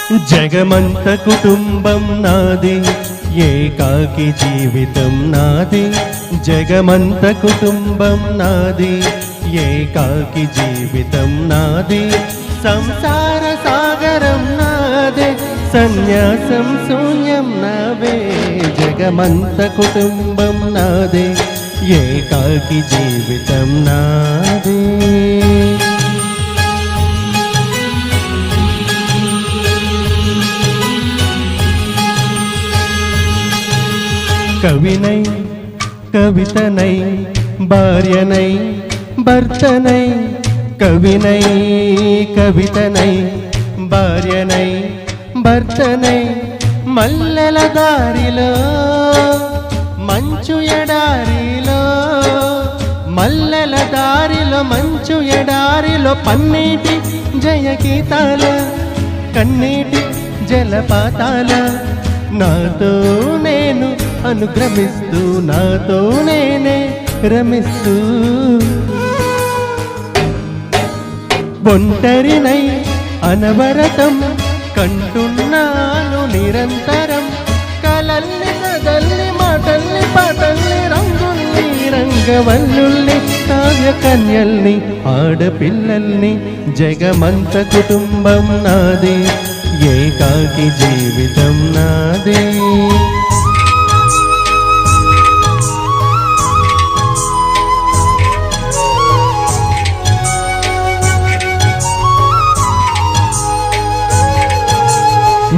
జగమంత కుటుంబం నాది, ఏకాకి జీవితం నాది. జగమంత కుటుంబం నాది, ఏకాకి జీవితం నాది. సంసార సాగరం నాదే, సన్యాసం శూన్యం నావే. జగమంత కుటుంబం నాదే, ఏకాకి జీవితం నాదే. కవినై కవితనై భార్యనై భర్తనై, కవినై కవితనై భార్యనై భర్తనై. మల్లెల దారిలో మంచు ఎడారిలో, మల్లెల దారిలో మంచు ఎడారిలో, పన్నీటి జయగీతాల కన్నీటి జలపాతాల. నాతో నేను అనుక్రమిస్తూ, నాతో నేనే రమిస్తూ. ఒంటరినై అనవరతం కంటున్నాను నిరంతరం. కలల్ని కదల్ని మాటల్ని పాటల్ని రంగుల్ని రంగవల్లుల్ని కావ్య కన్యల్ని ఆడపిల్లల్ని. జగమంత కుటుంబం నాది, ఏకాకి జీవితం నాది.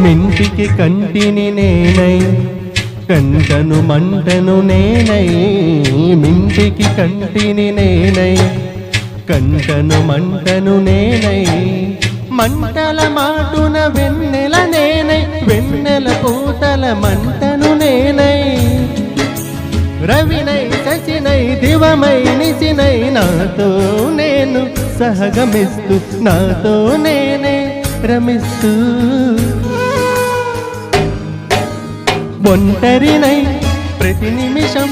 మింటికి కంటిని నేనై, కంటను మంటను నేనై. మింటికి కంటిని నేనై, కంటను మంటను నేనై. మంటల మాటున వెన్నెల నేనై, వెన్నెల పూతల మంటను నేనై. రవినై శశినై దివమై నిశినై, నాతో నేను సహగమిస్తూ, నాతో నేనే రమిస్తూ. ఒంటరినై ప్రతి నిమిషం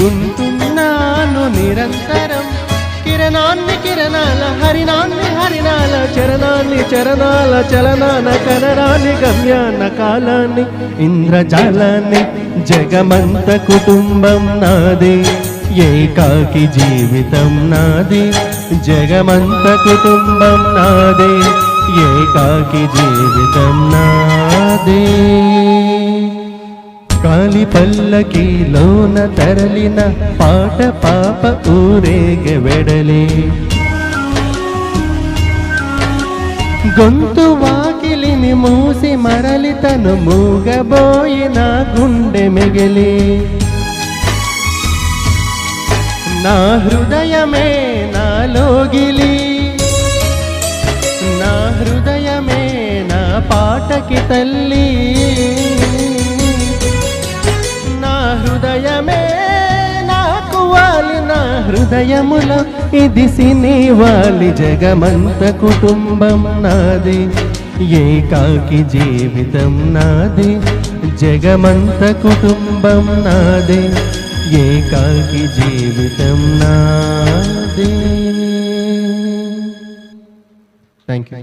ఉంటున్నాను నిరంతరం. కిరణాన్ని కిరణాల హరినాన్ని హరినాల, చరణాన్ని చరణాల చలనాన, కనరాన్ని గమ్యాన కాలాన్ని ఇంద్రజాలాన్ని. జగమంత కుటుంబం నాది, ఏకాకి జీవితం నాది. జగమంత కుటుంబం నాది, ఏకాకి జీవితం నాది. కాలి పల్లకీలోన తరలిన పాట పాప ఊరేగ వెడలే. గొంతు వాకిలిని మూసి మరలి తను మూగబోయిన గుండె మిగిలి. నా హృదయమే నాలోగిలి, నా హృదయమే నా పాటకి తల్లి. హృదయమే నాకు వాలి, నా హృదయములో ఇది సినివాలి. జగమంత కుటుంబం నాది, ఏకాకి జీవితం నాది. జగమంత కుటుంబం నాది, ఏకాకి జీవితం నాది. Thank you.